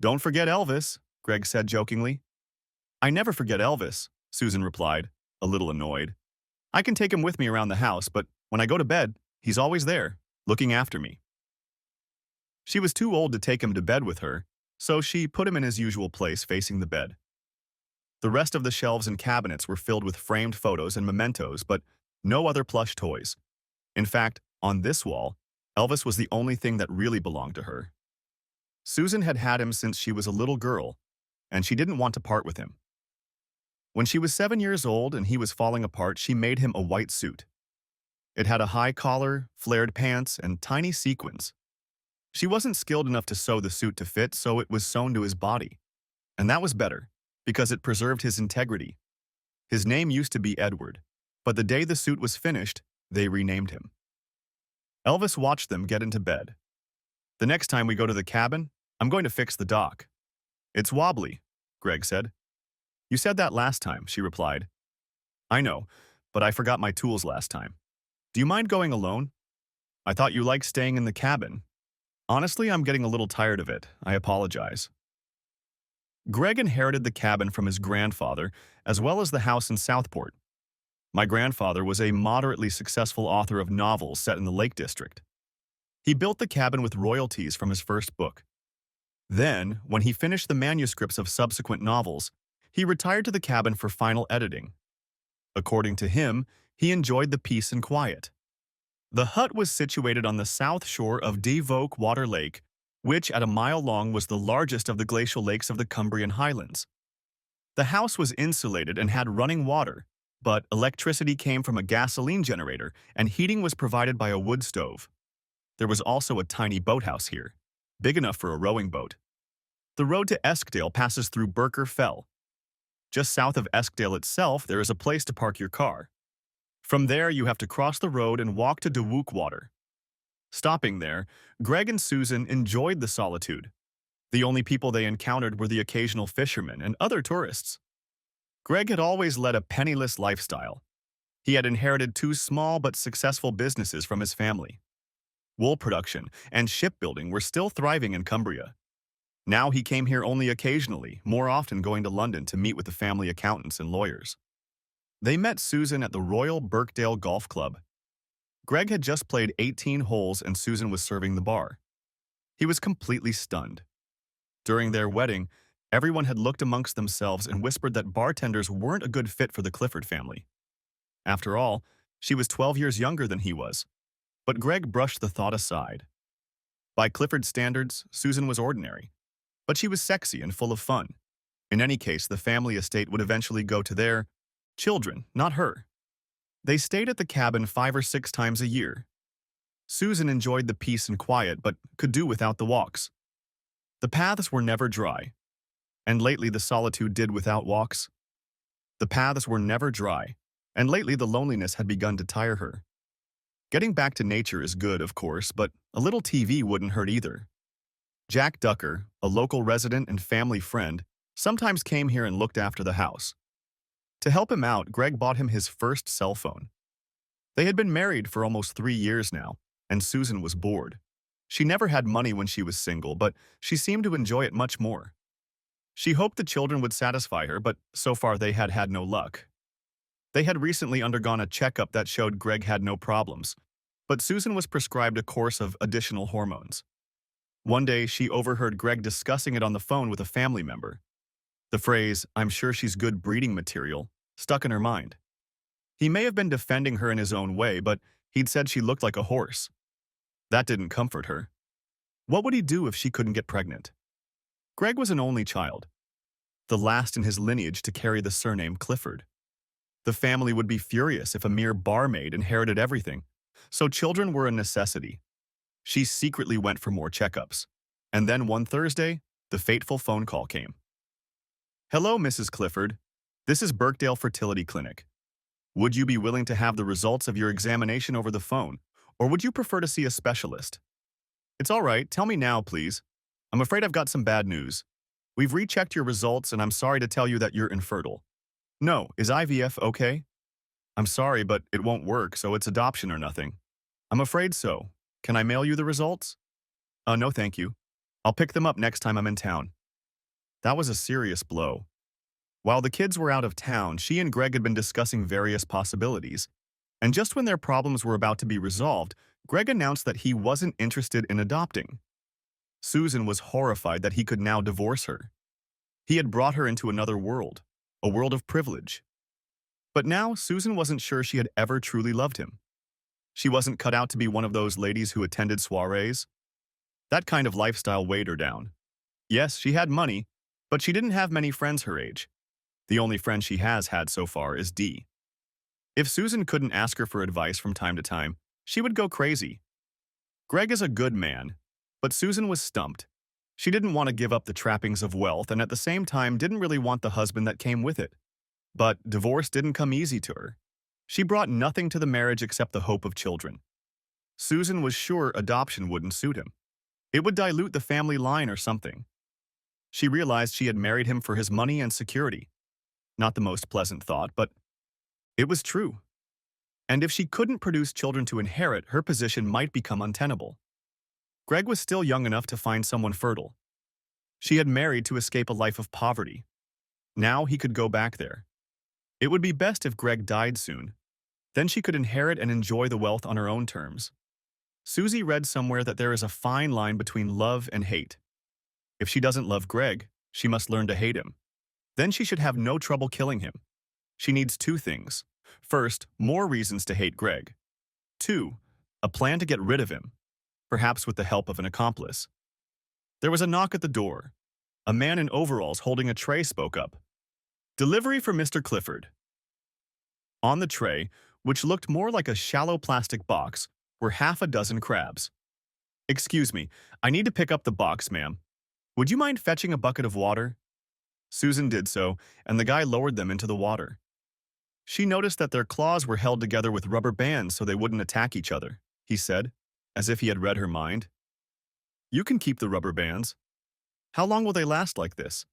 Don't forget Elvis, Greg said jokingly. I never forget Elvis, Susan replied, a little annoyed. I can take him with me around the house, but when I go to bed, he's always there, looking after me. She was too old to take him to bed with her, so she put him in his usual place facing the bed. The rest of the shelves and cabinets were filled with framed photos and mementos, but no other plush toys. In fact, on this wall, Elvis was the only thing that really belonged to her. Susan had had him since she was a little girl, and she didn't want to part with him. When she was 7 years old and he was falling apart, she made him a white suit. It had a high collar, flared pants, and tiny sequins. She wasn't skilled enough to sew the suit to fit, so it was sewn to his body. And that was better, because it preserved his integrity. His name used to be Edward, but the day the suit was finished, they renamed him. Elvis watched them get into bed. The next time we go to the cabin, I'm going to fix the dock. It's wobbly, Greg said. You said that last time, she replied. I know, but I forgot my tools last time. Do you mind going alone? I thought you liked staying in the cabin. Honestly, I'm getting a little tired of it. I apologize. Greg inherited the cabin from his grandfather, as well as the house in Southport. My grandfather was a moderately successful author of novels set in the Lake District. He built the cabin with royalties from his first book. Then, when he finished the manuscripts of subsequent novels, he retired to the cabin for final editing. According to him, he enjoyed the peace and quiet. The hut was situated on the south shore of Devoke Water Lake, which at a mile long was the largest of the glacial lakes of the Cumbrian Highlands. The house was insulated and had running water, but electricity came from a gasoline generator and heating was provided by a wood stove. There was also a tiny boathouse here, big enough for a rowing boat. The road to Eskdale passes through Burker Fell. Just south of Eskdale itself, there is a place to park your car. From there, you have to cross the road and walk to Dewook Water. Stopping there, Greg and Susan enjoyed the solitude. The only people they encountered were the occasional fishermen and other tourists. Greg had always led a penniless lifestyle. He had inherited two small but successful businesses from his family. Wool production and shipbuilding were still thriving in Cumbria. Now he came here only occasionally, more often going to London to meet with the family accountants and lawyers. They met Susan at the Royal Birkdale Golf Club. Greg had just played 18 holes and Susan was serving the bar. He was completely stunned. During their wedding, everyone had looked amongst themselves and whispered that bartenders weren't a good fit for the Clifford family. After all, she was 12 years younger than he was. But Greg brushed the thought aside. By Clifford standards, Susan was ordinary. But she was sexy and full of fun. In any case, the family estate would eventually go to their children, not her. They stayed at the cabin 5 or 6 times a year. Susan enjoyed the peace and quiet, but could do without the walks. The paths were never dry. And lately the solitude did without walks. The paths were never dry, and lately the loneliness had begun to tire her. Getting back to nature is good, of course, but a little TV wouldn't hurt either. Jack Ducker, a local resident and family friend, sometimes came here and looked after the house. To help him out, Greg bought him his first cell phone. They had been married for almost 3 years now, and Susan was bored. She never had money when she was single, but she seemed to enjoy it much more. She hoped the children would satisfy her, but so far they had had no luck. They had recently undergone a checkup that showed Greg had no problems, but Susan was prescribed a course of additional hormones. One day, she overheard Greg discussing it on the phone with a family member. The phrase, "I'm sure she's good breeding material," stuck in her mind. He may have been defending her in his own way, but he'd said she looked like a horse. That didn't comfort her. What would he do if she couldn't get pregnant? Greg was an only child, the last in his lineage to carry the surname Clifford. The family would be furious if a mere barmaid inherited everything, so children were a necessity. She secretly went for more checkups. And then one Thursday, the fateful phone call came. "Hello, Mrs. Clifford. This is Birkdale Fertility Clinic. Would you be willing to have the results of your examination over the phone, or would you prefer to see a specialist?" "It's all right. Tell me now, please. I'm afraid I've got some bad news. We've rechecked your results, and I'm sorry to tell you that you're infertile." "No, is IVF okay?" "I'm sorry, but it won't work, so it's adoption or nothing." "I'm afraid so. Can I mail you the results?" No thank you. I'll pick them up next time I'm in town." That was a serious blow. While the kids were out of town, she and Greg had been discussing various possibilities. And just when their problems were about to be resolved, Greg announced that he wasn't interested in adopting. Susan was horrified that he could now divorce her. He had brought her into another world, a world of privilege. But now, Susan wasn't sure she had ever truly loved him. She wasn't cut out to be one of those ladies who attended soirees. That kind of lifestyle weighed her down. Yes, she had money, but she didn't have many friends her age. The only friend she has had so far is Dee. If Susan couldn't ask her for advice from time to time, she would go crazy. Greg is a good man, but Susan was stumped. She didn't want to give up the trappings of wealth and at the same time didn't really want the husband that came with it. But divorce didn't come easy to her. She brought nothing to the marriage except the hope of children. Susan was sure adoption wouldn't suit him. It would dilute the family line or something. She realized she had married him for his money and security. Not the most pleasant thought, but it was true. And if she couldn't produce children to inherit, her position might become untenable. Greg was still young enough to find someone fertile. She had married to escape a life of poverty. Now he could go back there. It would be best if Greg died soon. Then she could inherit and enjoy the wealth on her own terms. Susie read somewhere that there is a fine line between love and hate. If she doesn't love Greg, she must learn to hate him. Then she should have no trouble killing him. She needs two things. First, more reasons to hate Greg. Two, a plan to get rid of him, perhaps with the help of an accomplice. There was a knock at the door. A man in overalls holding a tray spoke up. "Delivery for Mr. Clifford." On the tray, which looked more like a shallow plastic box, were half a dozen crabs. "Excuse me, I need to pick up the box, ma'am. Would you mind fetching a bucket of water?" Susan did so, and the guy lowered them into the water. She noticed that their claws were held together with rubber bands so they wouldn't attack each other, he said, as if he had read her mind. "You can keep the rubber bands. How long will they last like this?"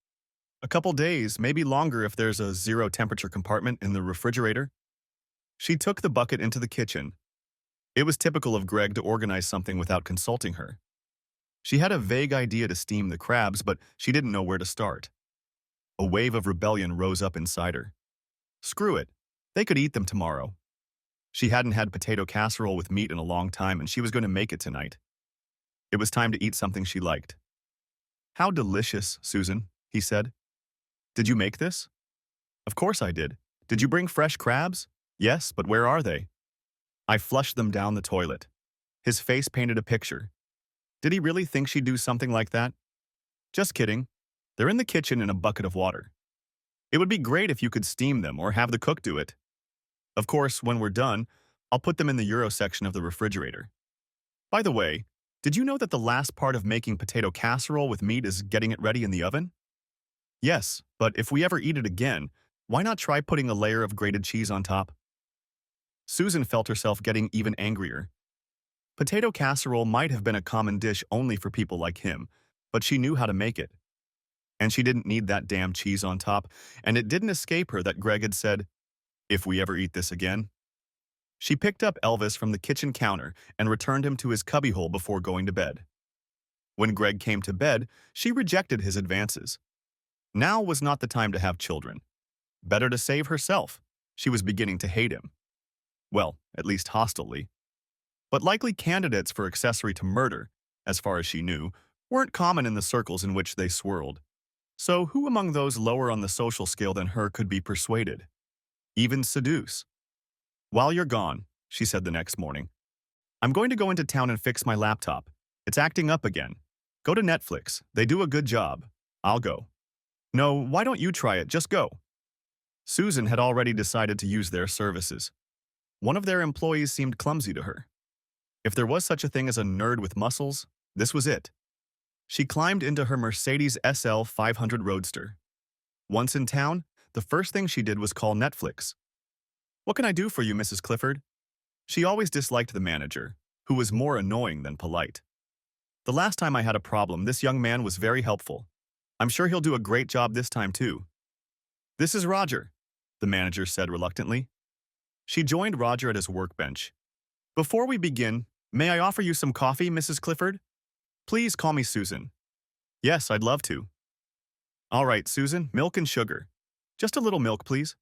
"A couple days, maybe longer if there's a zero-temperature compartment in the refrigerator." She took the bucket into the kitchen. It was typical of Greg to organize something without consulting her. She had a vague idea to steam the crabs, but she didn't know where to start. A wave of rebellion rose up inside her. Screw it. They could eat them tomorrow. She hadn't had potato casserole with meat in a long time, and she was going to make it tonight. It was time to eat something she liked. "How delicious, Susan," he said. "Did you make this?" "Of course I did. Did you bring fresh crabs?" "Yes, but where are they?" "I flushed them down the toilet." His face painted a picture. Did he really think she'd do something like that? "Just kidding. They're in the kitchen in a bucket of water. It would be great if you could steam them or have the cook do it. Of course, when we're done, I'll put them in the Euro section of the refrigerator. By the way, did you know that the last part of making potato casserole with meat is getting it ready in the oven?" "Yes, but if we ever eat it again, why not try putting a layer of grated cheese on top?" Susan felt herself getting even angrier. Potato casserole might have been a common dish only for people like him, but she knew how to make it. And she didn't need that damn cheese on top, and it didn't escape her that Greg had said, "If we ever eat this again." She picked up Elvis from the kitchen counter and returned him to his cubbyhole before going to bed. When Greg came to bed, she rejected his advances. Now was not the time to have children. Better to save herself. She was beginning to hate him. Well, at least hostilely. But likely candidates for accessory to murder, as far as she knew, weren't common in the circles in which they swirled. So who among those lower on the social scale than her could be persuaded? Even seduce? "While you're gone," she said the next morning, "I'm going to go into town and fix my laptop. It's acting up again. Go to Netflix. They do a good job. I'll go." "No, why don't you try it? Just go." Susan had already decided to use their services. One of their employees seemed clumsy to her. If there was such a thing as a nerd with muscles, this was it. She climbed into her Mercedes SL 500 Roadster. Once in town, the first thing she did was call Netflix. "What can I do for you, Mrs. Clifford?" She always disliked the manager, who was more annoying than polite. "The last time I had a problem, this young man was very helpful. I'm sure he'll do a great job this time, too." "This is Roger," the manager said reluctantly. She joined Roger at his workbench. "Before we begin, may I offer you some coffee, Mrs. Clifford?" "Please call me Susan." "Yes, I'd love to." All right, Susan, milk and sugar. Just a little milk, please.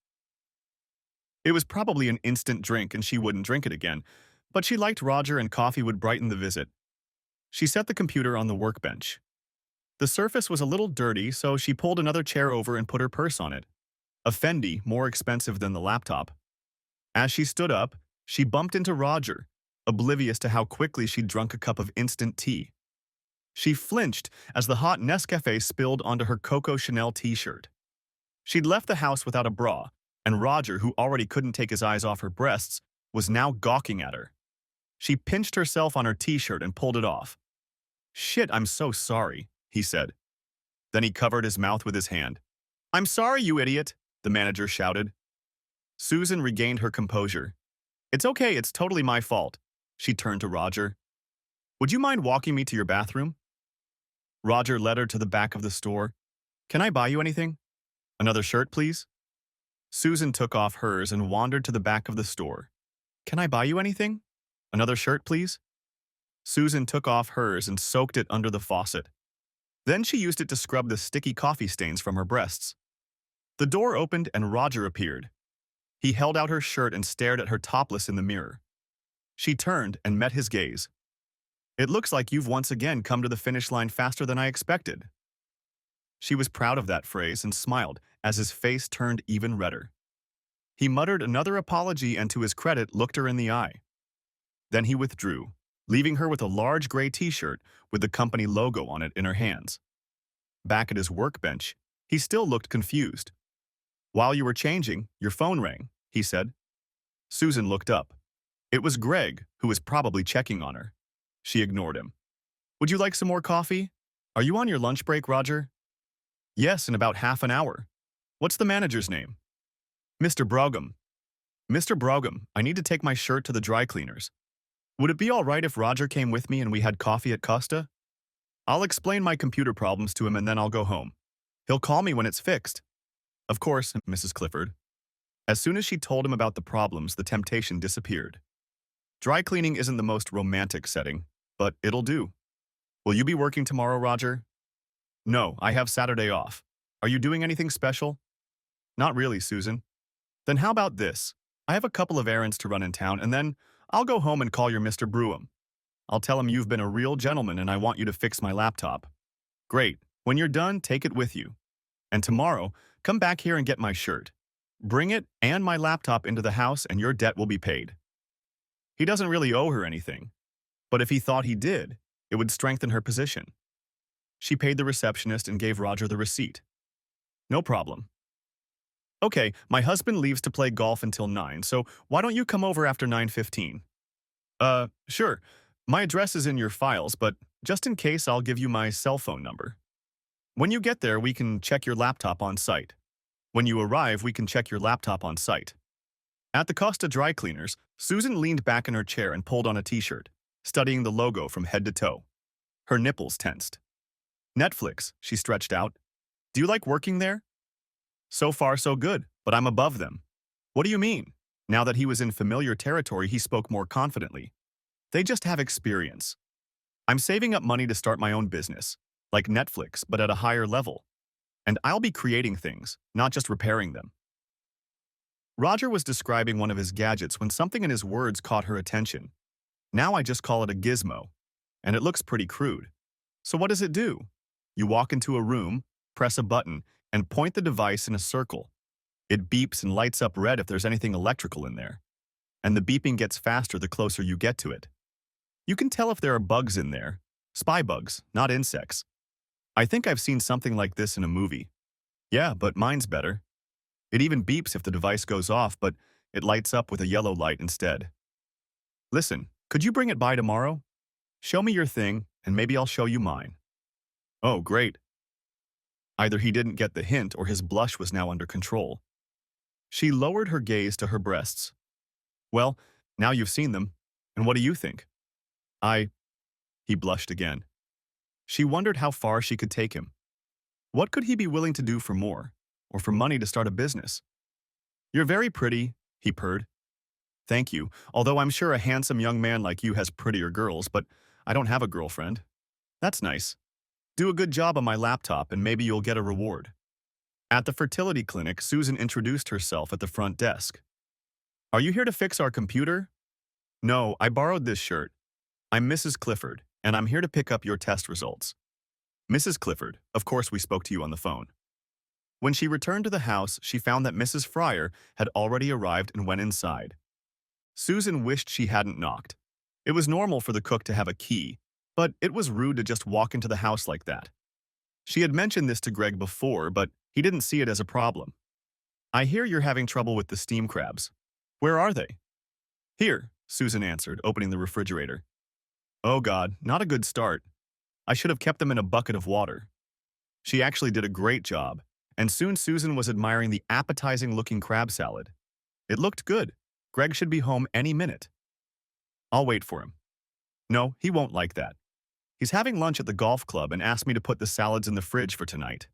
It was probably an instant drink and she wouldn't drink it again, but she liked Roger and coffee would brighten the visit. She set the computer on the workbench. The surface was a little dirty, so she pulled another chair over and put her purse on it. A Fendi, more expensive than the laptop. As she stood up, she bumped into Roger, oblivious to how quickly she'd drunk a cup of instant tea. She flinched as the hot Nescafe spilled onto her Coco Chanel t-shirt. She'd left the house without a bra, and Roger, who already couldn't take his eyes off her breasts, was now gawking at her. She pinched herself on her t-shirt and pulled it off. "Shit, I'm so sorry," he said. Then he covered his mouth with his hand. "I'm sorry, you idiot," the manager shouted. Susan regained her composure. "It's okay, it's totally my fault." She turned to Roger. "Would you mind walking me to your bathroom?" Roger led her to the back of the store. "Can I buy you anything?" "Another shirt, please?" Susan took off hers and wandered to the back of the store. "Can I buy you anything?" "Another shirt, please?" Susan took off hers and soaked it under the faucet. Then she used it to scrub the sticky coffee stains from her breasts. The door opened and Roger appeared. He held out her shirt and stared at her topless in the mirror. She turned and met his gaze. "It looks like you've once again come to the finish line faster than I expected." She was proud of that phrase and smiled as his face turned even redder. He muttered another apology and to his credit looked her in the eye. Then he withdrew, leaving her with a large gray t-shirt with the company logo on it in her hands. Back at his workbench, he still looked confused. "While you were changing, your phone rang," he said. Susan looked up. It was Greg, who was probably checking on her. She ignored him. "Would you like some more coffee? Are you on your lunch break, Roger?" "Yes, in about half an hour." "What's the manager's name?" "Mr. Brogum." "Mr. Brogum, I need to take my shirt to the dry cleaners. Would it be all right if Roger came with me and we had coffee at Costa? I'll explain my computer problems to him and then I'll go home. He'll call me when it's fixed." "Of course, Mrs. Clifford." As soon as she told him about the problems, the temptation disappeared. Dry cleaning isn't the most romantic setting, but it'll do. "Will you be working tomorrow, Roger?" "No, I have Saturday off. Are you doing anything special?" "Not really, Susan." "Then how about this? I have a couple of errands to run in town, and then I'll go home and call your Mr. Brewham. I'll tell him you've been a real gentleman and I want you to fix my laptop." "Great. When you're done, take it with you. And tomorrow, come back here and get my shirt. Bring it and my laptop into the house and your debt will be paid." He doesn't really owe her anything, but if he thought he did, it would strengthen her position. She paid the receptionist and gave Roger the receipt. "No problem." "Okay, my husband leaves to play golf until 9, so why don't you come over after 9:15? Sure. My address is in your files, but just in case I'll give you my cell phone number. When you get there, we can check your laptop on site. When you arrive, we can check your laptop on site." At the Costa Dry Cleaners, Susan leaned back in her chair and pulled on a t-shirt, studying the logo from head to toe. Her nipples tensed. "Netflix," she stretched out. "Do you like working there?" "So far, so good, but I'm above them." "What do you mean?" Now that he was in familiar territory, he spoke more confidently. "They just have experience. I'm saving up money to start my own business, like Netflix, but at a higher level. And I'll be creating things, not just repairing them." Roger was describing one of his gadgets when something in his words caught her attention. "Now I just call it a gizmo, and it looks pretty crude. So what does it do? You walk into a room, press a button, and point the device in a circle. It beeps and lights up red if there's anything electrical in there. And the beeping gets faster the closer you get to it. You can tell if there are bugs in there. Spy bugs, not insects. I think I've seen something like this in a movie. Yeah, but mine's better. It even beeps if the device goes off, but it lights up with a yellow light instead. Listen, could you bring it by tomorrow? Show me your thing, and maybe I'll show you mine." "Oh, great." Either he didn't get the hint or his blush was now under control. She lowered her gaze to her breasts. "Well, now you've seen them, and what do you think?" He blushed again. She wondered how far she could take him. What could he be willing to do for more, or for money to start a business? "You're very pretty," he purred. "Thank you, although I'm sure a handsome young man like you has prettier girls, but I don't have a girlfriend." "That's nice. Do a good job on my laptop and maybe you'll get a reward." At the fertility clinic, Susan introduced herself at the front desk. Are you here to fix our computer? No, I borrowed this shirt. I'm Mrs. Clifford, and I'm here to pick up your test results. Mrs. Clifford, of course we spoke to you on the phone. When she returned to the house, she found that Mrs. Fryer had already arrived and went inside. Susan wished she hadn't knocked. It was normal for the cook to have a key, but it was rude to just walk into the house like that. She had mentioned this to Greg before, but he didn't see it as a problem. I hear you're having trouble with the steam crabs. Where are they? Here, Susan answered, opening the refrigerator. Oh God, not a good start. I should have kept them in a bucket of water. She actually did a great job, and soon Susan was admiring the appetizing-looking crab salad. It looked good. Greg should be home any minute. I'll wait for him. No, he won't like that. He's having lunch at the golf club and asked me to put the salads in the fridge for tonight.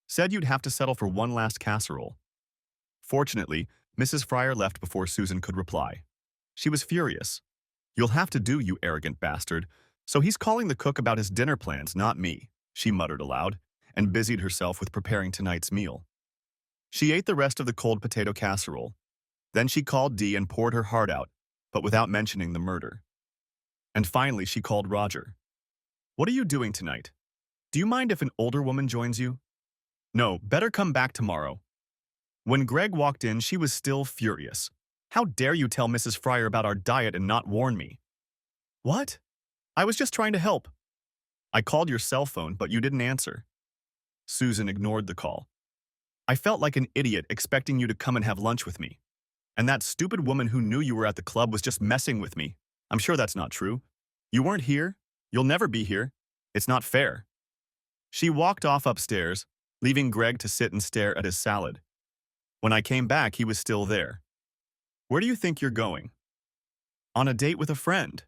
Said you'd have to settle for one last casserole. Fortunately, Mrs. Fryer left before Susan could reply. She was furious. You'll have to do, you arrogant bastard. So he's calling the cook about his dinner plans, not me, she muttered aloud, and busied herself with preparing tonight's meal. She ate the rest of the cold potato casserole. Then she called Dee and poured her heart out, but without mentioning the murder. And finally, she called Roger. What are you doing tonight? Do you mind if an older woman joins you? No, better come back tomorrow. When Greg walked in, she was still furious. How dare you tell Mrs. Fryer about our diet and not warn me? What? I was just trying to help. I called your cell phone, but you didn't answer. Susan ignored the call. I felt like an idiot expecting you to come and have lunch with me. And that stupid woman who knew you were at the club was just messing with me. I'm sure that's not true. You weren't here. You'll never be here. It's not fair. She walked off upstairs, leaving Greg to sit and stare at his salad. When I came back, he was still there. Where do you think you're going? On a date with a friend.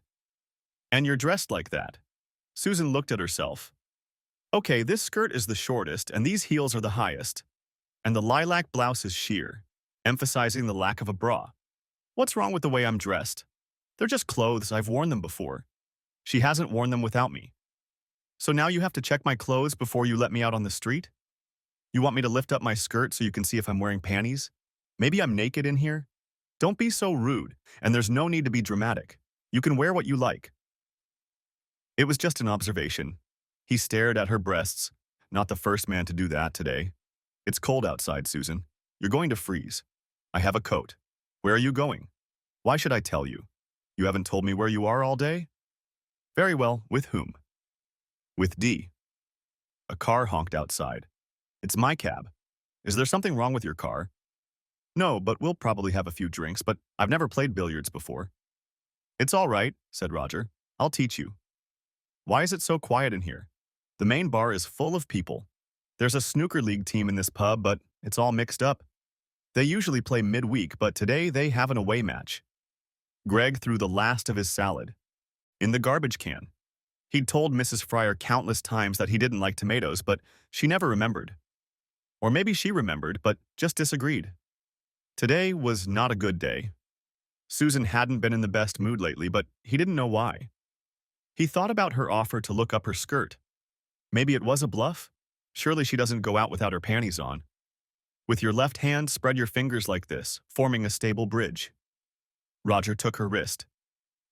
And you're dressed like that. Susan looked at herself. Okay, this skirt is the shortest, and these heels are the highest. And the lilac blouse is sheer, emphasizing the lack of a bra. What's wrong with the way I'm dressed? They're just clothes, I've worn them before. She hasn't worn them without me. So now you have to check my clothes before you let me out on the street? You want me to lift up my skirt so you can see if I'm wearing panties? Maybe I'm naked in here? Don't be so rude, and there's no need to be dramatic. You can wear what you like. It was just an observation. He stared at her breasts. Not the first man to do that today. It's cold outside, Susan. You're going to freeze. I have a coat. Where are you going? Why should I tell you? You haven't told me where you are all day? Very well, with whom? With Dee. A car honked outside. It's my cab. Is there something wrong with your car? No, but we'll probably have a few drinks, but I've never played billiards before. It's all right, said Roger. I'll teach you. Why is it so quiet in here? The main bar is full of people. There's a snooker league team in this pub, but it's all mixed up. They usually play midweek, but today they have an away match. Greg threw the last of his salad in the garbage can. He'd told Mrs. Fryer countless times that he didn't like tomatoes, but she never remembered. Or maybe she remembered, but just disagreed. Today was not a good day. Susan hadn't been in the best mood lately, but he didn't know why. He thought about her offer to look up her skirt. Maybe it was a bluff? Surely she doesn't go out without her panties on. With your left hand, spread your fingers like this, forming a stable bridge. Roger took her wrist.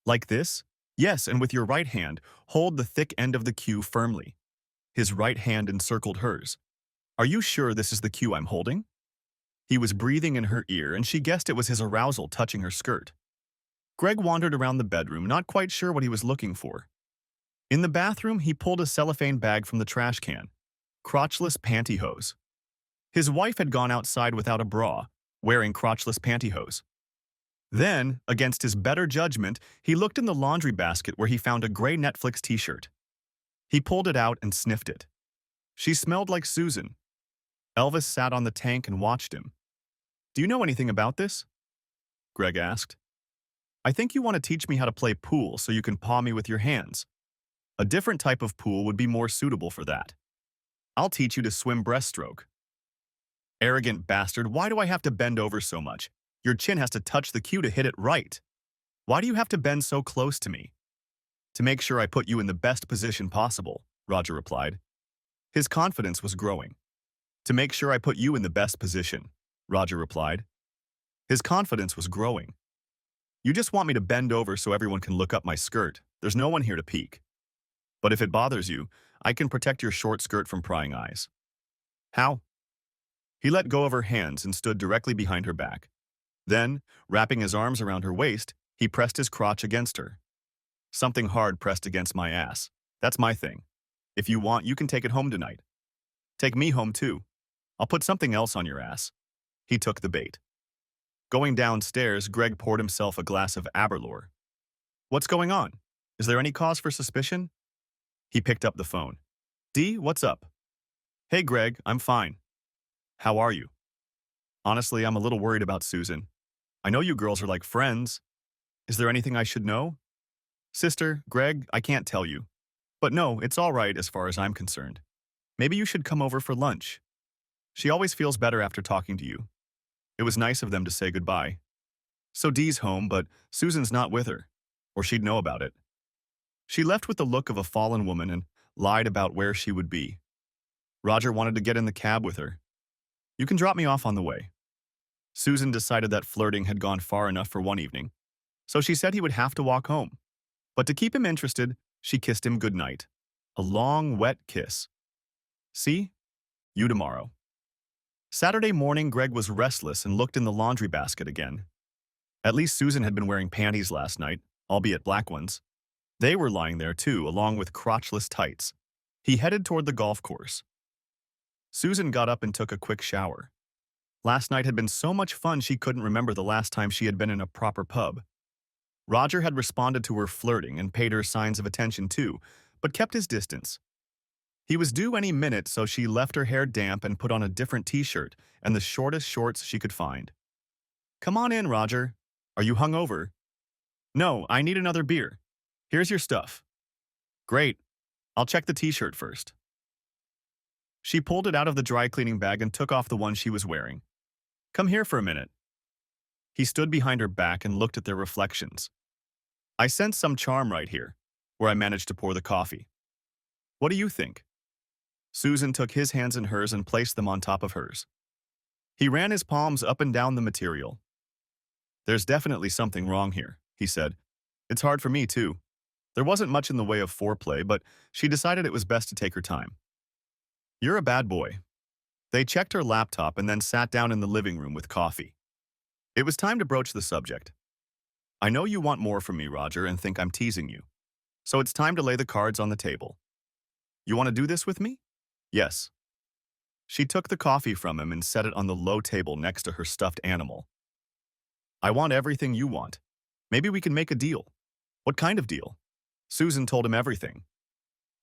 Like this? Yes, and with your right hand, hold the thick end of the cue firmly. His right hand encircled hers. Are you sure this is the cue I'm holding? He was breathing in her ear, and she guessed it was his arousal touching her skirt. Greg wandered around the bedroom, not quite sure what he was looking for. In the bathroom, he pulled a cellophane bag from the trash can. Crotchless pantyhose. His wife had gone outside without a bra, wearing crotchless pantyhose. Then, against his better judgment, he looked in the laundry basket where he found a gray Netflix t-shirt. He pulled it out and sniffed it. She smelled like Susan. Elvis sat on the tank and watched him. Do you know anything about this? Greg asked. I think you want to teach me how to play pool so you can paw me with your hands. A different type of pool would be more suitable for that. I'll teach you to swim breaststroke. Arrogant bastard, why do I have to bend over so much? Your chin has to touch the cue to hit it right. Why do you have to bend so close to me? To make sure I put you in the best position possible, Roger replied. His confidence was growing. To make sure I put you in the best position, Roger replied. His confidence was growing. You just want me to bend over so everyone can look up my skirt. There's no one here to peek. But if it bothers you, I can protect your short skirt from prying eyes. How? He let go of her hands and stood directly behind her back. Then, wrapping his arms around her waist, he pressed his crotch against her. Something hard pressed against my ass. That's my thing. If you want, you can take it home tonight. Take me home too. I'll put something else on your ass. He took the bait. Going downstairs, Greg poured himself a glass of Aberlour. What's going on? Is there any cause for suspicion? He picked up the phone. Dee, what's up? Hey Greg, I'm fine. How are you? Honestly, I'm a little worried about Susan. I know you girls are like friends. Is there anything I should know? Sister, Greg, I can't tell you. But no, it's all right as far as I'm concerned. Maybe you should come over for lunch. She always feels better after talking to you. It was nice of them to say goodbye. So Dee's home, but Susan's not with her, or she'd know about it. She left with the look of a fallen woman and lied about where she would be. Roger wanted to get in the cab with her. You can drop me off on the way. Susan decided that flirting had gone far enough for one evening, so she said he would have to walk home. But to keep him interested, she kissed him goodnight. A long, wet kiss. See? You tomorrow. Saturday morning, Greg was restless and looked in the laundry basket again. At least Susan had been wearing panties last night, albeit black ones. They were lying there too, along with crotchless tights. He headed toward the golf course. Susan got up and took a quick shower. Last night had been so much fun she couldn't remember the last time she had been in a proper pub. Roger had responded to her flirting and paid her signs of attention too, but kept his distance. He was due any minute, so she left her hair damp and put on a different t-shirt and the shortest shorts she could find. Come on in, Roger. Are you hungover? No, I need another beer. Here's your stuff. Great. I'll check the t-shirt first. She pulled it out of the dry cleaning bag and took off the one she was wearing. Come here for a minute. He stood behind her back and looked at their reflections. I sense some charm right here, where I managed to pour the coffee. What do you think? Susan took his hands in hers and placed them on top of hers. He ran his palms up and down the material. There's definitely something wrong here, he said. It's hard for me, too. There wasn't much in the way of foreplay, but she decided it was best to take her time. You're a bad boy. They checked her laptop and then sat down in the living room with coffee. It was time to broach the subject. I know you want more from me, Roger, and think I'm teasing you. So it's time to lay the cards on the table. You want to do this with me? Yes. She took the coffee from him and set it on the low table next to her stuffed animal. I want everything you want. Maybe we can make a deal. What kind of deal? Susan told him everything.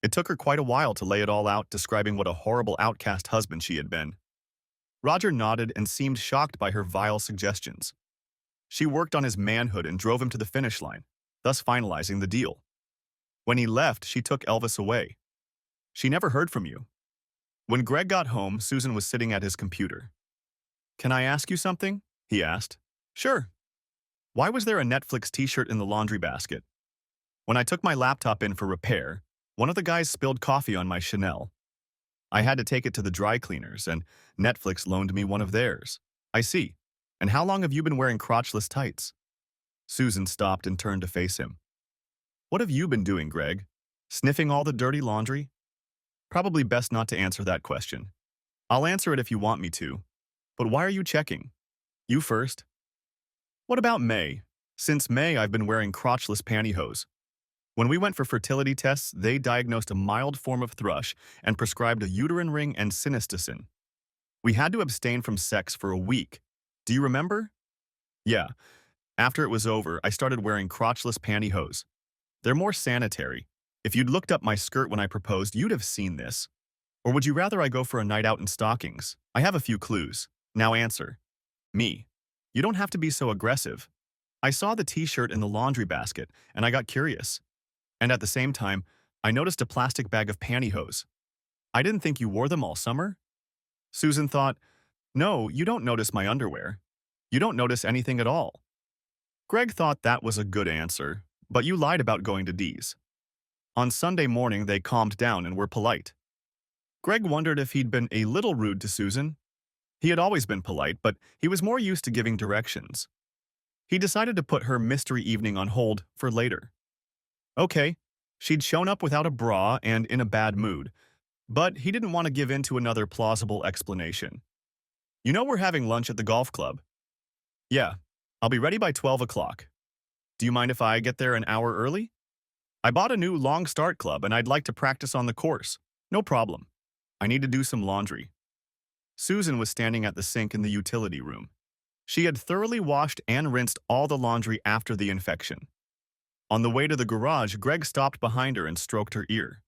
It took her quite a while to lay it all out, describing what a horrible outcast husband she had been. Roger nodded and seemed shocked by her vile suggestions. She worked on his manhood and drove him to the finish line, thus finalizing the deal. When he left, she took Elvis away. She never heard from you. When Greg got home, Susan was sitting at his computer. Can I ask you something? He asked. Sure. Why was there a Netflix t-shirt in the laundry basket? When I took my laptop in for repair, one of the guys spilled coffee on my Chanel. I had to take it to the dry cleaners, and Netflix loaned me one of theirs. I see. And how long have you been wearing crotchless tights? Susan stopped and turned to face him. What have you been doing, Greg? Sniffing all the dirty laundry? Probably best not to answer that question. I'll answer it if you want me to. But why are you checking? You first. What about May? Since May, I've been wearing crotchless pantyhose. When we went for fertility tests, they diagnosed a mild form of thrush and prescribed a uterine ring and synesticin. We had to abstain from sex for a week. Do you remember? Yeah. After it was over, I started wearing crotchless pantyhose. They're more sanitary. If you'd looked up my skirt when I proposed, you'd have seen this. Or would you rather I go for a night out in stockings? I have a few clues. Now answer. Me. You don't have to be so aggressive. I saw the t-shirt in the laundry basket, and I got curious. And at the same time, I noticed a plastic bag of pantyhose. I didn't think you wore them all summer. Susan thought, no, you don't notice my underwear. You don't notice anything at all. Greg thought that was a good answer, but you lied about going to Dee's. On Sunday morning, they calmed down and were polite. Greg wondered if he'd been a little rude to Susan. He had always been polite, but he was more used to giving directions. He decided to put her mystery evening on hold for later. Okay, she'd shown up without a bra and in a bad mood, but he didn't want to give in to another plausible explanation. You know we're having lunch at the golf club. Yeah, I'll be ready by 12 o'clock. Do you mind if I get there an hour early? I bought a new long start club and I'd like to practice on the course. No problem. I need to do some laundry. Susan was standing at the sink in the utility room. She had thoroughly washed and rinsed all the laundry after the infection. On the way to the garage, Greg stopped behind her and stroked her ear.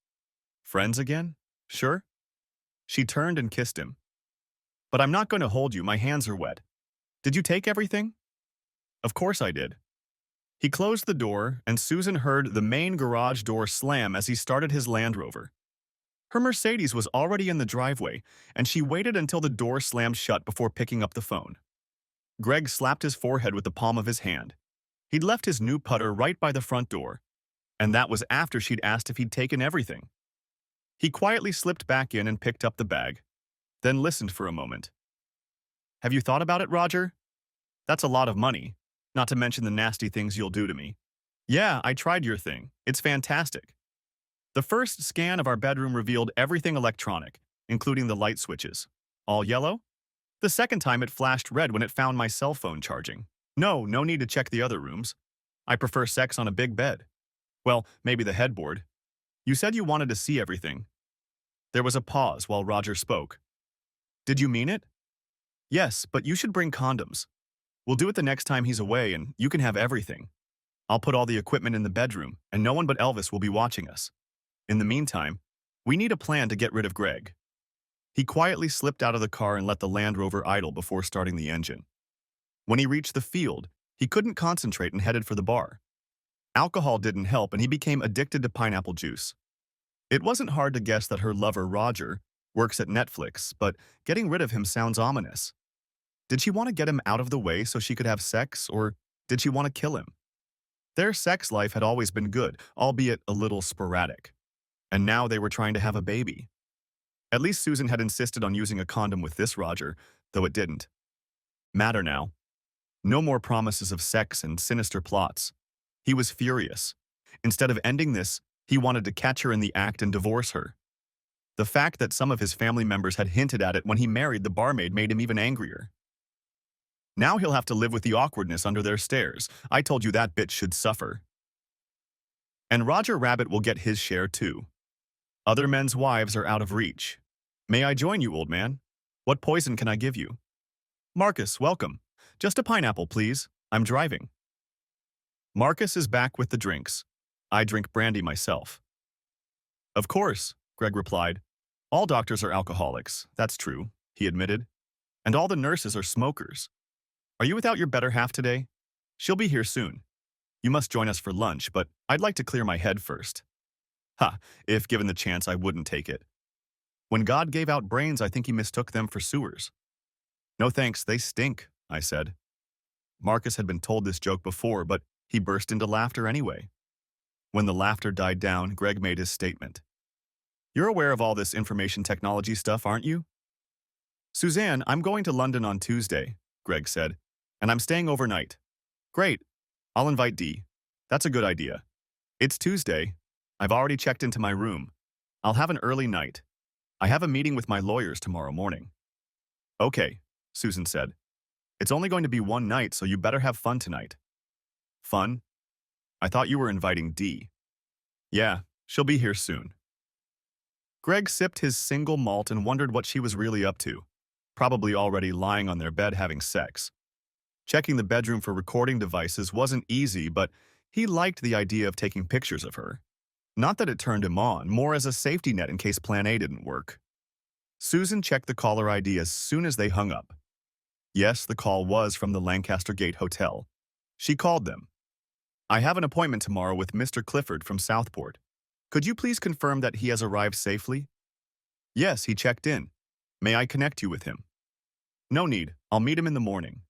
Friends again? Sure? She turned and kissed him. But I'm not going to hold you, my hands are wet. Did you take everything? Of course I did. He closed the door, and Susan heard the main garage door slam as he started his Land Rover. Her Mercedes was already in the driveway, and she waited until the door slammed shut before picking up the phone. Greg slapped his forehead with the palm of his hand. He'd left his new putter right by the front door, and that was after she'd asked if he'd taken everything. He quietly slipped back in and picked up the bag, then listened for a moment. Have you thought about it, Roger? That's a lot of money, not to mention the nasty things you'll do to me. Yeah, I tried your thing. It's fantastic. The first scan of our bedroom revealed everything electronic, including the light switches. All yellow? The second time it flashed red when it found my cell phone charging. No need to check the other rooms. I prefer sex on a big bed. Well, maybe the headboard. You said you wanted to see everything. There was a pause while Roger spoke. Did you mean it? Yes, but you should bring condoms. We'll do it the next time he's away and you can have everything. I'll put all the equipment in the bedroom and no one but Elvis will be watching us. In the meantime, we need a plan to get rid of Greg. He quietly slipped out of the car and let the Land Rover idle before starting the engine. When he reached the field, he couldn't concentrate and headed for the bar. Alcohol didn't help and he became addicted to pineapple juice. It wasn't hard to guess that her lover, Roger, works at Netflix, but getting rid of him sounds ominous. Did she want to get him out of the way so she could have sex, or did she want to kill him? Their sex life had always been good, albeit a little sporadic. And now they were trying to have a baby. At least Susan had insisted on using a condom with this Roger, though it didn't matter now. No more promises of sex and sinister plots. He was furious. Instead of ending this, he wanted to catch her in the act and divorce her. The fact that some of his family members had hinted at it when he married the barmaid made him even angrier. Now he'll have to live with the awkwardness under their stares. I told you that bitch should suffer. And Roger Rabbit will get his share too. Other men's wives are out of reach. May I join you, old man? What poison can I give you? Marcus, welcome. Just a pineapple, please. I'm driving. Marcus is back with the drinks. I drink brandy myself. Of course, Greg replied. All doctors are alcoholics, that's true, he admitted. And all the nurses are smokers. Are you without your better half today? She'll be here soon. You must join us for lunch, but I'd like to clear my head first. Ha, if given the chance, I wouldn't take it. When God gave out brains, I think he mistook them for sewers. No thanks, they stink, I said. Marcus had been told this joke before, but he burst into laughter anyway. When the laughter died down, Greg made his statement. You're aware of all this information technology stuff, aren't you? Suzanne, I'm going to London on Tuesday, Greg said, and I'm staying overnight. Great. I'll invite Dee. That's a good idea. It's Tuesday. I've already checked into my room. I'll have an early night. I have a meeting with my lawyers tomorrow morning. Okay, Susan said. It's only going to be one night, so you better have fun tonight. Fun? I thought you were inviting Dee. Yeah, she'll be here soon. Greg sipped his single malt and wondered what she was really up to. Probably already lying on their bed having sex. Checking the bedroom for recording devices wasn't easy, but he liked the idea of taking pictures of her. Not that it turned him on, more as a safety net in case Plan A didn't work. Susan checked the caller ID as soon as they hung up. Yes, the call was from the Lancaster Gate Hotel. She called them. I have an appointment tomorrow with Mr. Clifford from Southport. Could you please confirm that he has arrived safely? Yes, he checked in. May I connect you with him? No need. I'll meet him in the morning.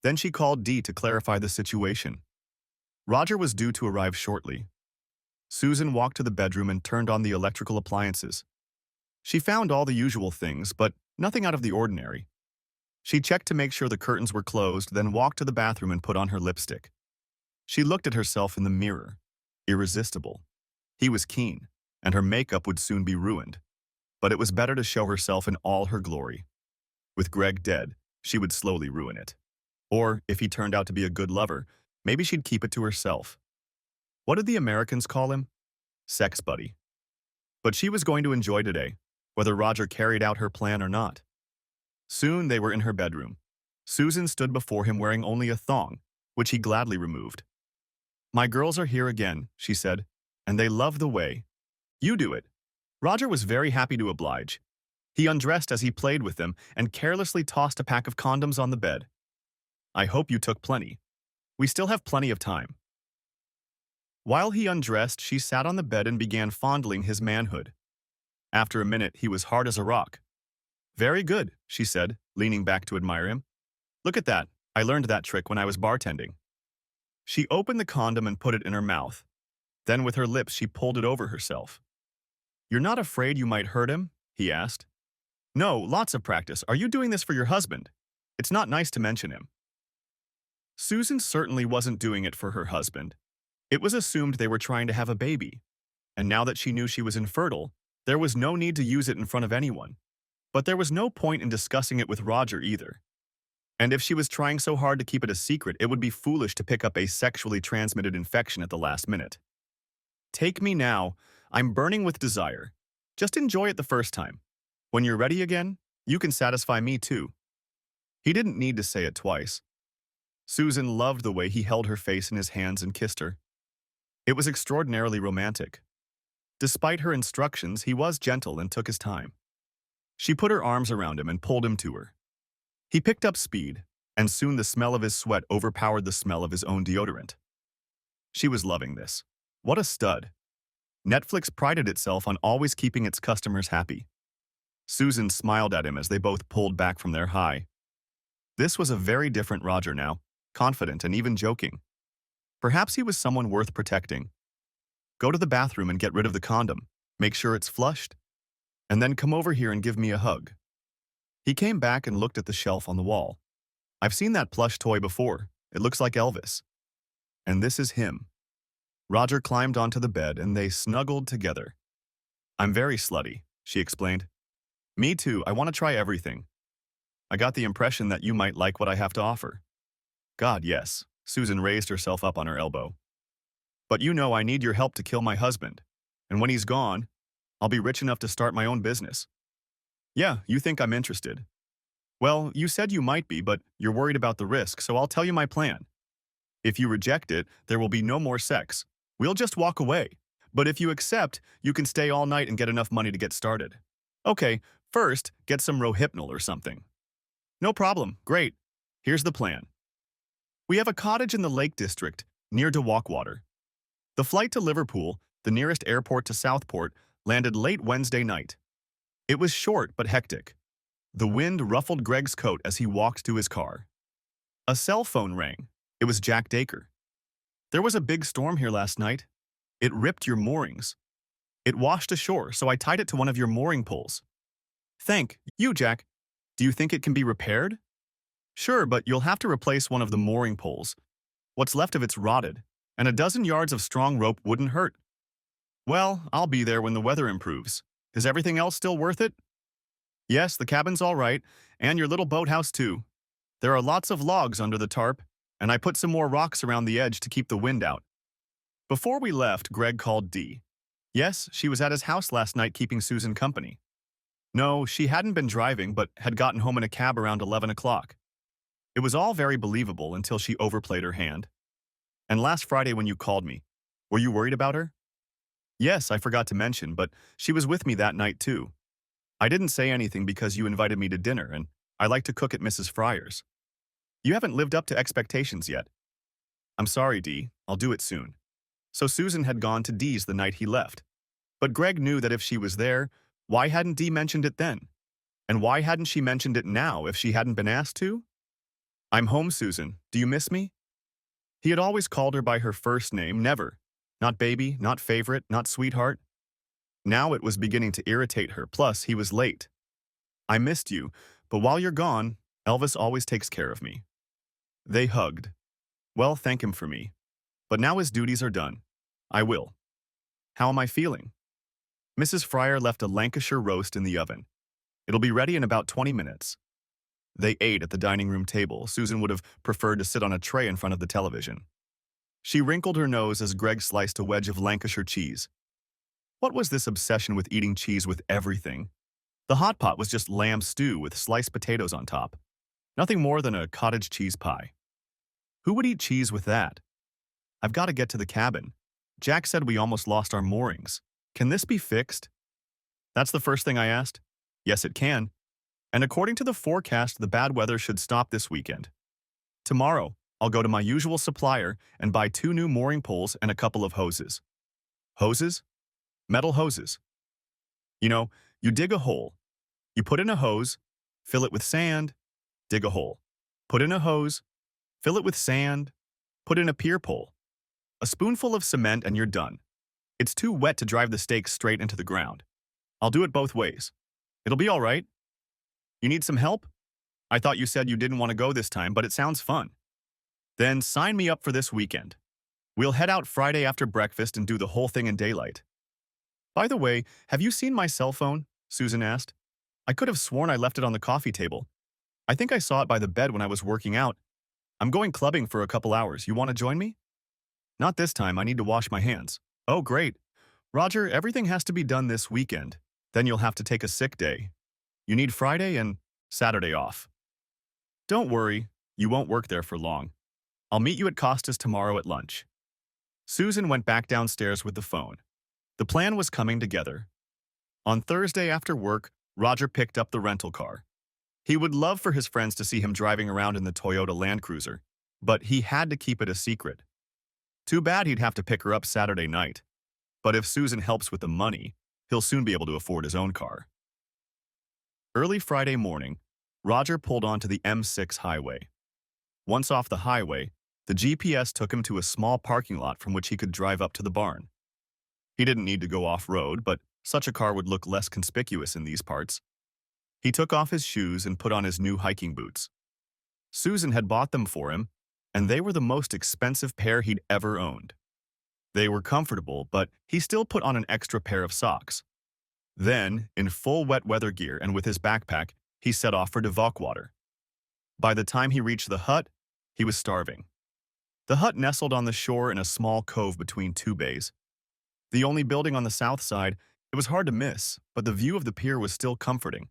Then she called Dee to clarify the situation. Roger was due to arrive shortly. Susan walked to the bedroom and turned on the electrical appliances. She found all the usual things, but nothing out of the ordinary. She checked to make sure the curtains were closed, then walked to the bathroom and put on her lipstick. She looked at herself in the mirror. Irresistible. He was keen, and her makeup would soon be ruined. But it was better to show herself in all her glory. With Greg dead, she would slowly ruin it. Or, if he turned out to be a good lover, maybe she'd keep it to herself. What did the Americans call him? Sex buddy. But she was going to enjoy today, whether Roger carried out her plan or not. Soon they were in her bedroom. Susan stood before him wearing only a thong, which he gladly removed. "My girls are here again," she said, "and they love the way you do it." Roger was very happy to oblige. He undressed as he played with them and carelessly tossed a pack of condoms on the bed. "I hope you took plenty. We still have plenty of time." While he undressed, she sat on the bed and began fondling his manhood. After a minute, he was hard as a rock. "Very good," she said, leaning back to admire him. "Look at that. I learned that trick when I was bartending." She opened the condom and put it in her mouth. Then with her lips, she pulled it over herself. "You're not afraid you might hurt him?" he asked. "No, lots of practice. Are you doing this for your husband? It's not nice to mention him." Susan certainly wasn't doing it for her husband. It was assumed they were trying to have a baby. And now that she knew she was infertile, there was no need to use it in front of anyone. But there was no point in discussing it with Roger either. And if she was trying so hard to keep it a secret, it would be foolish to pick up a sexually transmitted infection at the last minute. "Take me now. I'm burning with desire. Just enjoy it the first time. When you're ready again, you can satisfy me too." He didn't need to say it twice. Susan loved the way he held her face in his hands and kissed her. It was extraordinarily romantic. Despite her instructions, he was gentle and took his time. She put her arms around him and pulled him to her. He picked up speed, and soon the smell of his sweat overpowered the smell of his own deodorant. She was loving this. What a stud. Netflix prided itself on always keeping its customers happy. Susan smiled at him as they both pulled back from their high. This was a very different Roger now, confident and even joking. Perhaps he was someone worth protecting. "Go to the bathroom and get rid of the condom. Make sure it's flushed. And then come over here and give me a hug." He came back and looked at the shelf on the wall. "I've seen that plush toy before. It looks like Elvis. And this is him." Roger climbed onto the bed and they snuggled together. "I'm very slutty," she explained. "Me too, I want to try everything. I got the impression that you might like what I have to offer." "God, yes." Susan raised herself up on her elbow. "But you know I need your help to kill my husband. And when he's gone, I'll be rich enough to start my own business." "Yeah, you think I'm interested. Well, you said you might be, but you're worried about the risk, so I'll tell you my plan. If you reject it, there will be no more sex. We'll just walk away. But if you accept, you can stay all night and get enough money to get started." "Okay, first, get some Rohypnol or something." "No problem, great. Here's the plan. We have a cottage in the Lake District, near to Walkwater. The flight to Liverpool, the nearest airport to Southport, landed late Wednesday night. It was short but hectic. The wind ruffled Greg's coat as he walked to his car. A cell phone rang. It was Jack Dacre. "There was a big storm here last night. It ripped your moorings. It washed ashore, so I tied it to one of your mooring poles." "Thank you, Jack. Do you think it can be repaired?" "Sure, but you'll have to replace one of the mooring poles. What's left of it's rotted, and a dozen yards of strong rope wouldn't hurt." "Well, I'll be there when the weather improves. Is everything else still worth it?" "Yes, the cabin's all right, and your little boathouse too. There are lots of logs under the tarp, and I put some more rocks around the edge to keep the wind out." Before we left, Greg called Dee. Yes, she was at his house last night keeping Susan company. No, she hadn't been driving, but had gotten home in a cab around 11 o'clock. It was all very believable until she overplayed her hand. "And last Friday when you called me, were you worried about her?" "Yes, I forgot to mention, but she was with me that night too. I didn't say anything because you invited me to dinner, and I like to cook at Mrs. Fryer's. You haven't lived up to expectations yet." "I'm sorry, Dee. I'll do it soon." So Susan had gone to Dee's the night he left. But Greg knew that if she was there, why hadn't Dee mentioned it then? And why hadn't she mentioned it now if she hadn't been asked to? "I'm home, Susan. Do you miss me?" He had always called her by her first name, never. Not baby, not favorite, not sweetheart. Now it was beginning to irritate her, plus he was late. I missed you, but while you're gone, Elvis always takes care of me. They hugged. Well, thank him for me. But now his duties are done. I will. How am I feeling? Mrs. Fryer left a Lancashire roast in the oven. It'll be ready in about 20 minutes. They ate at the dining room table. Susan would have preferred to sit on a tray in front of the television. She wrinkled her nose as Greg sliced a wedge of Lancashire cheese. What was this obsession with eating cheese with everything? The hot pot was just lamb stew with sliced potatoes on top. Nothing more than a cottage cheese pie. Who would eat cheese with that? I've got to get to the cabin. Jack said we almost lost our moorings. Can this be fixed? That's the first thing I asked. Yes, it can. And according to the forecast, the bad weather should stop this weekend. Tomorrow, I'll go to my usual supplier and buy 2 new mooring poles and a couple of hoses. Hoses? Metal hoses. You know, you dig a hole. You put in a hose, fill it with sand, dig a hole. Put in a hose, fill it with sand, put in a pier pole. A spoonful of cement and you're done. It's too wet to drive the stakes straight into the ground. I'll do it both ways. It'll be all right. You need some help? I thought you said you didn't want to go this time, but it sounds fun. Then sign me up for this weekend. We'll head out Friday after breakfast and do the whole thing in daylight. By the way, have you seen my cell phone? Susan asked. I could have sworn I left it on the coffee table. I think I saw it by the bed when I was working out. I'm going clubbing for a couple hours. You want to join me? Not this time. I need to wash my hands. Oh, great. Roger, everything has to be done this weekend. Then you'll have to take a sick day. You need Friday and Saturday off. Don't worry. You won't work there for long. I'll meet you at Costa's tomorrow at lunch. Susan went back downstairs with the phone. The plan was coming together. On Thursday after work, Roger picked up the rental car. He would love for his friends to see him driving around in the Toyota Land Cruiser, but he had to keep it a secret. Too bad he'd have to pick her up Saturday night. But if Susan helps with the money, he'll soon be able to afford his own car. Early Friday morning, Roger pulled onto the M6 highway. Once off the highway, the GPS took him to a small parking lot from which he could drive up to the barn. He didn't need to go off-road, but such a car would look less conspicuous in these parts. He took off his shoes and put on his new hiking boots. Susan had bought them for him, and they were the most expensive pair he'd ever owned. They were comfortable, but he still put on an extra pair of socks. Then, in full wet weather gear and with his backpack, he set off for Devakwater. By the time he reached the hut, he was starving. The hut nestled on the shore in a small cove between 2 bays. The only building on the south side, it was hard to miss, but the view of the pier was still comforting.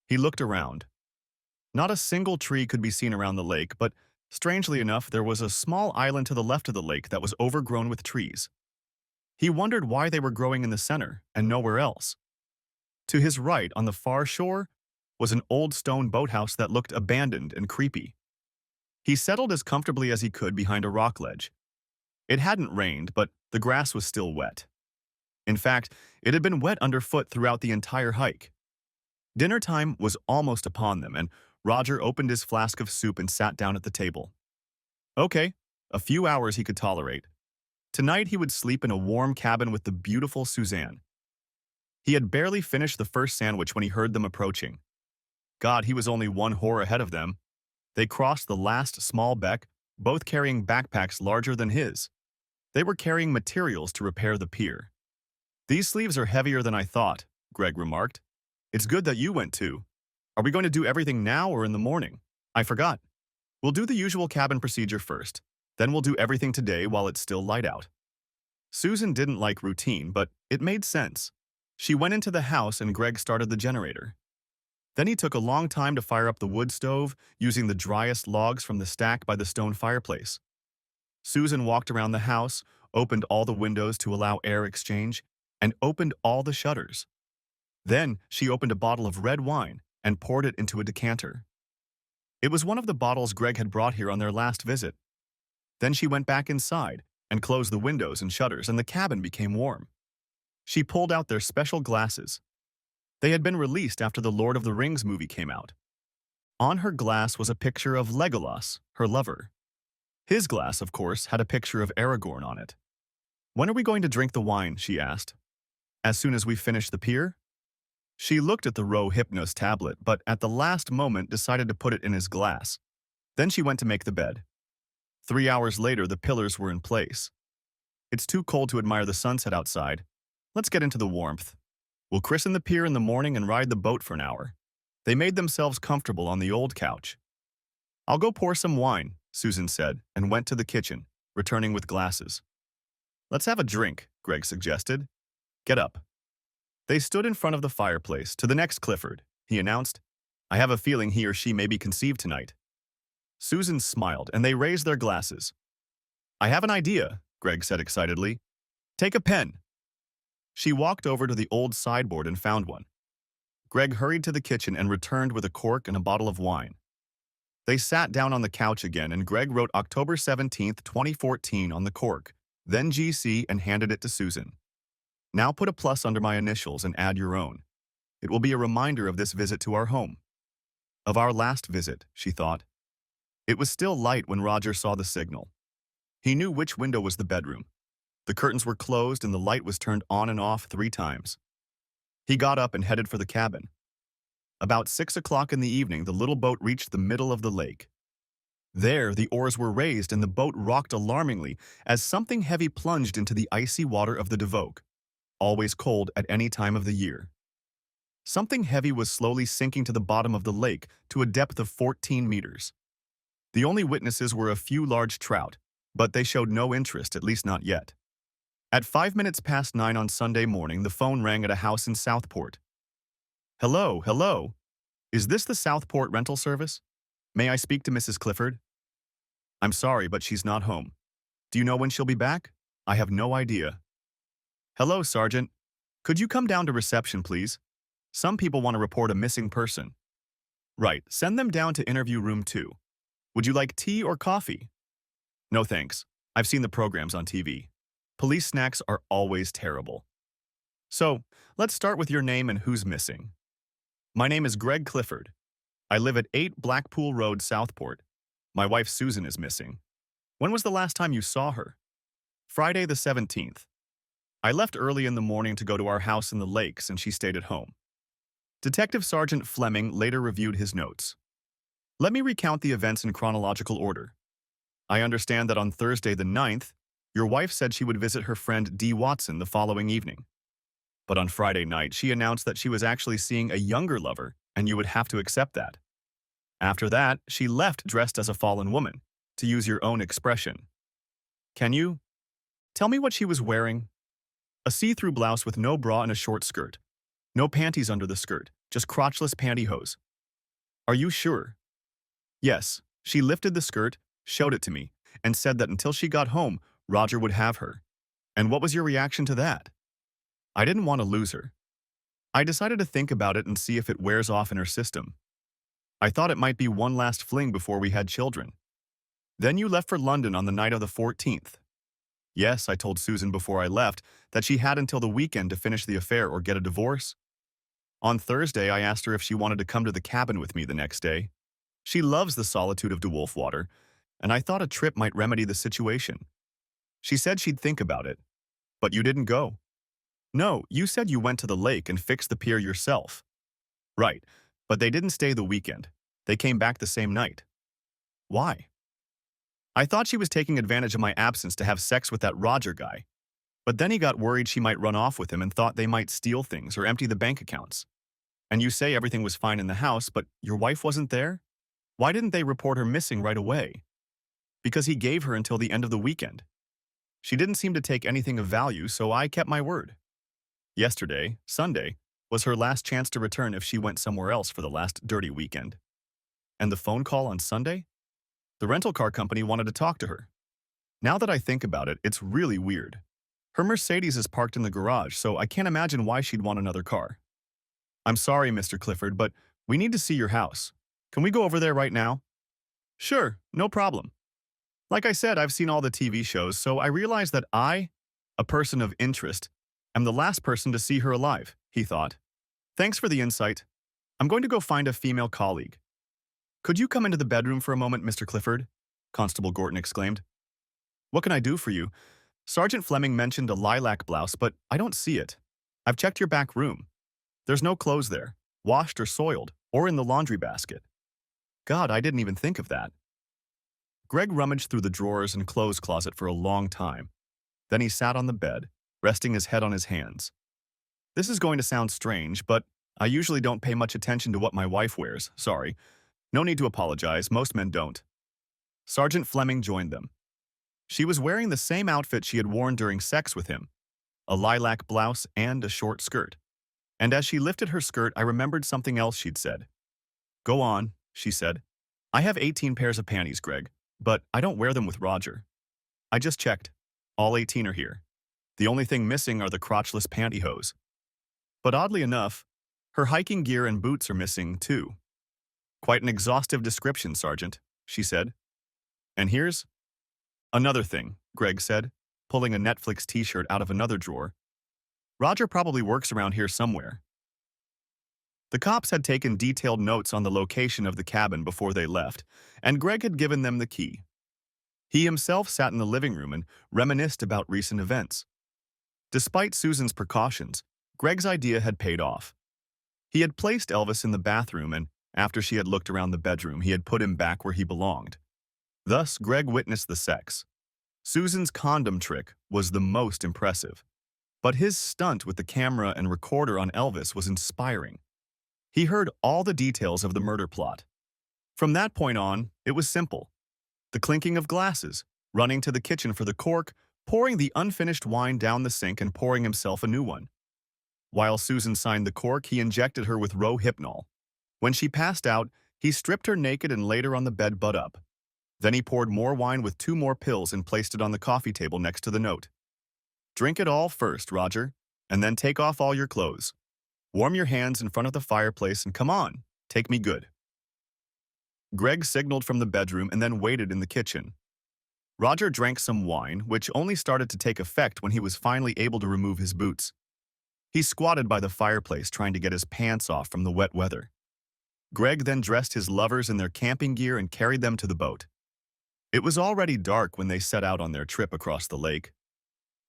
He looked around. Not a single tree could be seen around the lake, but strangely enough, there was a small island to the left of the lake that was overgrown with trees. He wondered why they were growing in the center and nowhere else. To his right, on the far shore, was an old stone boathouse that looked abandoned and creepy. He settled as comfortably as he could behind a rock ledge. It hadn't rained, but the grass was still wet. In fact, it had been wet underfoot throughout the entire hike. Dinner time was almost upon them, and Roger opened his flask of soup and sat down at the table. Okay, a few hours he could tolerate. Tonight he would sleep in a warm cabin with the beautiful Suzanne. He had barely finished the first sandwich when he heard them approaching. God, he was only one whore ahead of them. They crossed the last small beck, both carrying backpacks larger than his. They were carrying materials to repair the pier. These sleeves are heavier than I thought, Greg remarked. It's good that you went too. Are we going to do everything now or in the morning? I forgot. We'll do the usual cabin procedure first. Then we'll do everything today while it's still light out. Susan didn't like routine, but it made sense. She went into the house and Greg started the generator. Then he took a long time to fire up the wood stove, using the driest logs from the stack by the stone fireplace. Susan walked around the house, opened all the windows to allow air exchange, and opened all the shutters. Then she opened a bottle of red wine and poured it into a decanter. It was one of the bottles Greg had brought here on their last visit. Then she went back inside and closed the windows and shutters, and the cabin became warm. She pulled out their special glasses. They had been released after the Lord of the Rings movie came out. On her glass was a picture of Legolas, her lover. His glass, of course, had a picture of Aragorn on it. When are we going to drink the wine? She asked. As soon as we finish the pier? She looked at the Row Hypnos tablet, but at the last moment decided to put it in his glass. Then she went to make the bed. 3 hours later, the pillars were in place. It's too cold to admire the sunset outside. Let's get into the warmth. We'll christen the pier in the morning and ride the boat for an hour. They made themselves comfortable on the old couch. I'll go pour some wine, Susan said, and went to the kitchen, returning with glasses. Let's have a drink, Greg suggested. Get up. They stood in front of the fireplace. To the next Clifford, he announced. I have a feeling he or she may be conceived tonight. Susan smiled, and they raised their glasses. I have an idea, Greg said excitedly. Take a pen. She walked over to the old sideboard and found one. Greg hurried to the kitchen and returned with a cork and a bottle of wine. They sat down on the couch again, and Greg wrote October 17th, 2014 on the cork, then GC, and handed it to Susan. Now put a plus under my initials and add your own. It will be a reminder of this visit to our home. Of our last visit, she thought. It was still light when Roger saw the signal. He knew which window was the bedroom. The curtains were closed and the light was turned on and off 3 times. He got up and headed for the cabin. About 6 o'clock in the evening, the little boat reached the middle of the lake. There, the oars were raised and the boat rocked alarmingly as something heavy plunged into the icy water of the Devoke, always cold at any time of the year. Something heavy was slowly sinking to the bottom of the lake to a depth of 14 meters. The only witnesses were a few large trout, but they showed no interest, at least not yet. At 5 minutes past 9 on Sunday morning, the phone rang at a house in Southport. Hello, hello. Is this the Southport rental service? May I speak to Mrs. Clifford? I'm sorry, but she's not home. Do you know when she'll be back? I have no idea. Hello, Sergeant. Could you come down to reception, please? Some people want to report a missing person. Right, send them down to interview room 2. Would you like tea or coffee? No thanks. I've seen the programs on TV. Police snacks are always terrible. So, let's start with your name and who's missing. My name is Greg Clifford. I live at 8 Blackpool Road, Southport. My wife Susan is missing. When was the last time you saw her? Friday the 17th. I left early in the morning to go to our house in the lakes and she stayed at home. Detective Sergeant Fleming later reviewed his notes. Let me recount the events in chronological order. I understand that on Thursday the 9th, your wife said she would visit her friend Dee Watson the following evening. But on Friday night, she announced that she was actually seeing a younger lover, and you would have to accept that. After that, she left dressed as a fallen woman, to use your own expression. Can you tell me what she was wearing? A see-through blouse with no bra and a short skirt. No panties under the skirt, just crotchless pantyhose. Are you sure? Yes, she lifted the skirt, showed it to me, and said that until she got home, Roger would have her. And what was your reaction to that? I didn't want to lose her. I decided to think about it and see if it wears off in her system. I thought it might be one last fling before we had children. Then you left for London on the night of the 14th. Yes, I told Susan before I left that she had until the weekend to finish the affair or get a divorce. On Thursday, I asked her if she wanted to come to the cabin with me the next day. She loves the solitude of De Wolfwater, and I thought a trip might remedy the situation. She said she'd think about it. But you didn't go. No, you said you went to the lake and fixed the pier yourself. Right, but they didn't stay the weekend. They came back the same night. Why? I thought she was taking advantage of my absence to have sex with that Roger guy. But then he got worried she might run off with him and thought they might steal things or empty the bank accounts. And you say everything was fine in the house, but your wife wasn't there? Why didn't they report her missing right away? Because he gave her until the end of the weekend. She didn't seem to take anything of value, so I kept my word. Yesterday, Sunday, was her last chance to return if she went somewhere else for the last dirty weekend. And the phone call on Sunday? The rental car company wanted to talk to her. Now that I think about it, it's really weird. Her Mercedes is parked in the garage, so I can't imagine why she'd want another car. I'm sorry, Mr. Clifford, but we need to see your house. Can we go over there right now? Sure, no problem. Like I said, I've seen all the TV shows, so I realized that I, a person of interest, am the last person to see her alive, he thought. Thanks for the insight. I'm going to go find a female colleague. Could you come into the bedroom for a moment, Mr. Clifford? Constable Gorton exclaimed. What can I do for you? Sergeant Fleming mentioned a lilac blouse, but I don't see it. I've checked your back room. There's no clothes there, washed or soiled, or in the laundry basket. God, I didn't even think of that. Greg rummaged through the drawers and clothes closet for a long time. Then he sat on the bed, resting his head on his hands. This is going to sound strange, but I usually don't pay much attention to what my wife wears, sorry. No need to apologize, most men don't. Sergeant Fleming joined them. She was wearing the same outfit she had worn during sex with him, a lilac blouse and a short skirt. And as she lifted her skirt, I remembered something else she'd said. Go on, she said. I have 18 pairs of panties, Greg, but I don't wear them with Roger. I just checked. All 18 are here. The only thing missing are the crotchless pantyhose. But oddly enough, her hiking gear and boots are missing, too. Quite an exhaustive description, Sergeant, she said. And here's another thing, Greg said, pulling a Netflix t-shirt out of another drawer. Roger probably works around here somewhere. The cops had taken detailed notes on the location of the cabin before they left, and Greg had given them the key. He himself sat in the living room and reminisced about recent events. Despite Susan's precautions, Greg's idea had paid off. He had placed Elvis in the bathroom, and after she had looked around the bedroom, he had put him back where he belonged. Thus, Greg witnessed the sex. Susan's condom trick was the most impressive, but his stunt with the camera and recorder on Elvis was inspiring. He heard all the details of the murder plot. From that point on, it was simple. The clinking of glasses, running to the kitchen for the cork, pouring the unfinished wine down the sink and pouring himself a new one. While Susan signed the cork, he injected her with Rohypnol. When she passed out, he stripped her naked and laid her on the bed butt up. Then he poured more wine with 2 more pills and placed it on the coffee table next to the note. Drink it all first, Roger, and then take off all your clothes. Warm your hands in front of the fireplace and come on, take me good. Greg signaled from the bedroom and then waited in the kitchen. Roger drank some wine, which only started to take effect when he was finally able to remove his boots. He squatted by the fireplace trying to get his pants off from the wet weather. Greg then dressed his lovers in their camping gear and carried them to the boat. It was already dark when they set out on their trip across the lake.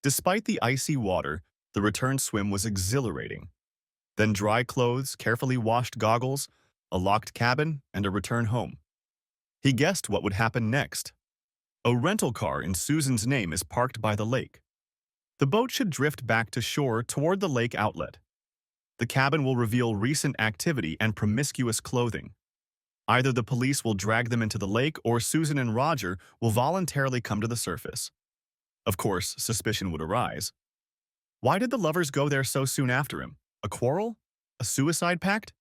Despite the icy water, the return swim was exhilarating. Then dry clothes, carefully washed goggles, a locked cabin, and a return home. He guessed what would happen next. A rental car in Susan's name is parked by the lake. The boat should drift back to shore toward the lake outlet. The cabin will reveal recent activity and promiscuous clothing. Either the police will drag them into the lake or Susan and Roger will voluntarily come to the surface. Of course, suspicion would arise. Why did the lovers go there so soon after him? A quarrel? A suicide pact?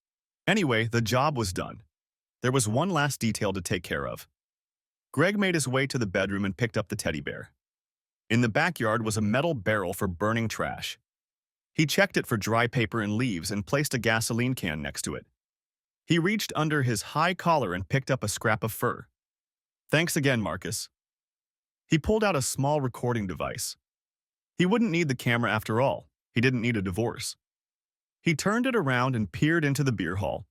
Anyway, the job was done. There was one last detail to take care of. Greg made his way to the bedroom and picked up the teddy bear. In the backyard was a metal barrel for burning trash. He checked it for dry paper and leaves and placed a gasoline can next to it. He reached under his high collar and picked up a scrap of fur. Thanks again, Marcus. He pulled out a small recording device. He wouldn't need the camera after all. He didn't need a divorce. He turned it around and peered into the beer hall.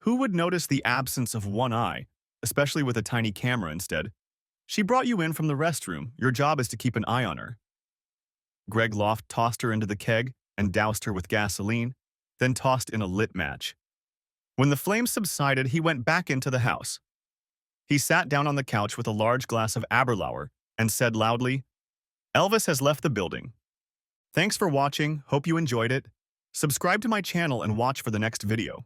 Who would notice the absence of one eye, especially with a tiny camera instead? She brought you in from the restroom. Your job is to keep an eye on her. Greg Loft tossed her into the keg and doused her with gasoline, then tossed in a lit match. When the flames subsided, he went back into the house. He sat down on the couch with a large glass of Aberlour and said loudly, Elvis has left the building. Thanks for watching. Hope you enjoyed it. Subscribe to my channel and watch for the next video.